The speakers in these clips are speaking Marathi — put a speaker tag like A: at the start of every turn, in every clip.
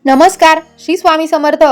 A: नमस्कार, श्री स्वामी समर्थ।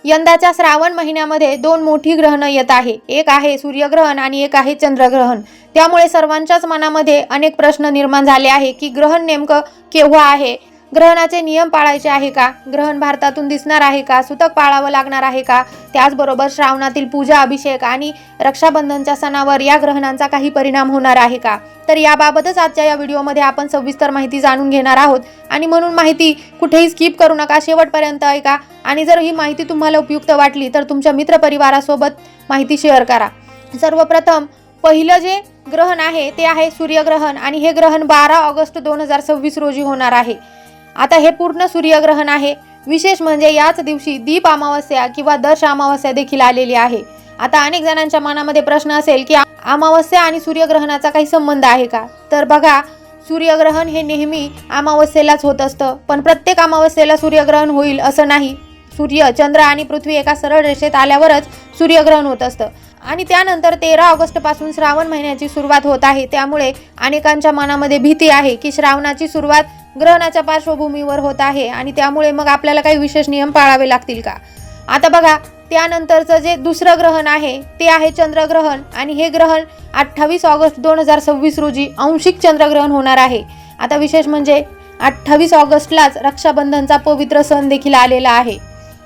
A: यंदाच्या श्रावण महिन्यामध्ये दोन मोठी ग्रहण येत आहे। एक आहे सूर्यग्रहण आणि एक आहे चंद्रग्रहण। त्यामुळे सर्वांच्याच मनामध्ये अनेक प्रश्न निर्माण झाले आहे की ग्रहण नेमकं केव्हा आहे, ग्रहणाचे नियम पाळायचे आहे का, ग्रहण भारतातून दिसणार आहे का, सुतक पाळावं लागणार आहे का, त्याचबरोबर श्रावणातील पूजा, अभिषेक आणि रक्षाबंधनच्या सणावर या ग्रहणांचा काही परिणाम होणार आहे का। तर याबाबतच आजच्या या व्हिडिओमध्ये आपण सविस्तर माहिती जाणून घेणार आहोत आणि म्हणून माहिती कुठेही स्किप करू नका, शेवटपर्यंत ऐका। आणि जर ही माहिती तुम्हाला उपयुक्त वाटली तर तुमच्या मित्रपरिवारासोबत माहिती शेअर करा। सर्वप्रथम पहिलं जे ग्रहण आहे ते आहे सूर्यग्रहण आणि हे ग्रहण 12 ऑगस्ट 2026 रोजी होणार आहे। आता हे पूर्ण सूर्यग्रहण आहे। विशेष म्हणजे याच दिवशी दीप अमावस्या किंवा दश अमावस्या देखील आलेली आहे। आता अनेक जणांच्या मनामध्ये प्रश्न असेल की अमावस्या आणि सूर्यग्रहणाचा काही संबंध आहे का। तर बघा, सूर्यग्रहण हे नेहमी अमावस्येलाच होत असतं, पण प्रत्येक अमावस्येला सूर्यग्रहण होईल असं नाही। सूर्य, चंद्र आणि पृथ्वी एका सरळ रेषेत आल्यावरच सूर्यग्रहण होत असतं आणि त्यानंतर 13 ऑगस्ट पासून श्रावण महिन्याची सुरुवात होत आहे। त्यामुळे अनेकांच्या मनामध्ये भीती आहे की श्रावणाची सुरुवात ग्रहणाच्या पार्श्वभूमीवर होत आहे आणि त्यामुळे मग आपल्याला काही विशेष नियम पाळावे लागतील का। आता बघा, त्यानंतरचं जे दुसरं ग्रहण आहे ते आहे चंद्रग्रहण आणि हे ग्रहण 28 ऑगस्ट 2026 रोजी आंशिक चंद्रग्रहण होणार आहे। आता विशेष म्हणजे 28 ऑगस्टलाच रक्षाबंधनचा पवित्र सण देखील आलेला आहे।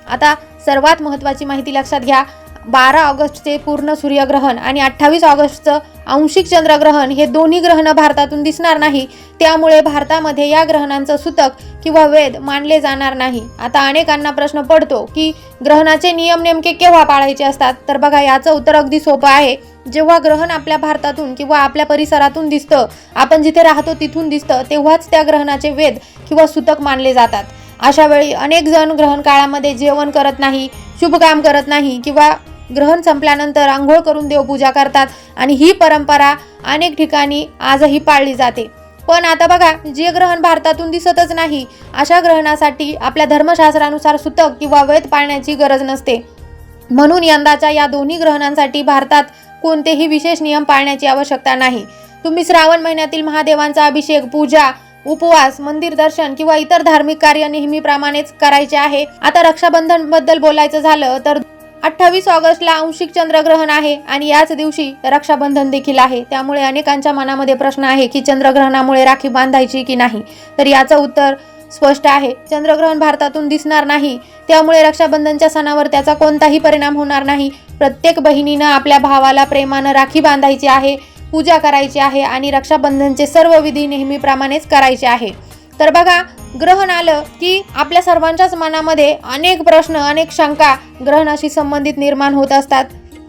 A: आता सर्वात महत्त्वाची माहिती लक्षात घ्या, 12 ऑगस्टचे पूर्ण सूर्यग्रहण आणि 28 ऑगस्टचं आंशिक चंद्रग्रहण हे दोन्ही ग्रहण भारतातून दिसणार नाही। त्यामुळे भारतामध्ये या ग्रहणांचं सूतक किंवा वेद मानले जाणार नाही। आता अनेकांना प्रश्न पडतो की ग्रहणाचे नियम नेमके केव्हा पाळायचे असतात। तर बघा, याचं उत्तर अगदी सोपं आहे। जेव्हा ग्रहण आपल्या भारतातून किंवा आपल्या परिसरातून दिसतं, आपण जिथे राहतो तिथून दिसतं, तेव्हाच त्या ग्रहणाचे वेद किंवा सूतक मानले जातात। अशा वेळी अनेक जण ग्रहण काळामध्ये जेवण करत नाही, शुभ काम करत नाही किंवा ग्रहण संपल्यानंतर आंघोळ करून देवपूजा करतात आणि ही परंपरा अनेक ठिकाणी आजही पाळली जाते। पण आता बघा, जे ग्रहण भारतातून दिसतच नाही अशा ग्रहणासाठी आपल्या धर्मशास्त्रानुसार सूतक किंवा वेद पाळण्याची गरज नसते। म्हणून यंदाच्या या दोन्ही ग्रहणांसाठी भारतात कोणतेही विशेष नियम पाळण्याची आवश्यकता नाही। तुम्ही श्रावण महिन्यातील महादेवांचा अभिषेक, पूजा, उपवास, मंदिर दर्शन किंवा इतर धार्मिक कार्य नेहमीप्रमाणेच करायचे आहे। आता रक्षाबंधन बद्दल बोलायचं झालं तर 28 ऑगस्टला आंशिक चंद्रग्रहण आहे आणि याच दिवशी रक्षाबंधन देखील आहे। त्यामुळे अनेकांच्या मनामध्ये प्रश्न आहे की चंद्रग्रहणामुळे राखी बांधायची की नाही। तर याचं उत्तर स्पष्ट आहे, चंद्रग्रहण भारतातून दिसणार नाही, त्यामुळे रक्षाबंधनच्या सणावर त्याचा कोणताही परिणाम होणार नाही। प्रत्येक बहिणीनं आपल्या भावाला प्रेमानं राखी बांधायची आहे, पूजा करायची आहे आणि रक्षाबंधनचे सर्व विधी नेहमीप्रमाणेच करायचे आहे। तर बघा, ग्रहण आलं की आपल्या सर्वांच्याच मनामध्ये अनेक प्रश्न, अनेक शंका ग्रहणाशी संबंधित निर्माण होत असतात।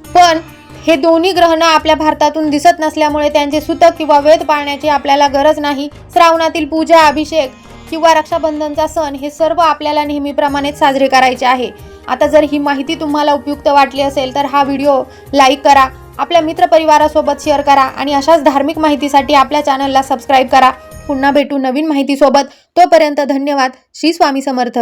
A: पण हे दोन्ही ग्रहण आपल्या भारतातून दिसत नसल्यामुळे त्यांचे सूतक किंवा वेद पाळण्याची आपल्याला गरज नाही। श्रावणातील पूजा, अभिषेक किंवा रक्षाबंधनचा सण हे सर्व आपल्याला नेहमीप्रमाणेच साजरे करायचे आहे। आता जर ही माहिती तुम्हाला उपयुक्त वाटली असेल तर हा व्हिडिओ लाईक करा, आपल्या मित्रपरिवारासोबत शेअर करा आणि अशाच धार्मिक माहितीसाठी आपल्या चॅनलला सबस्क्राईब करा। पुन्हा भेटू नवीन माहितीसोबत, तोपर्यंत धन्यवाद। श्री स्वामी समर्थ।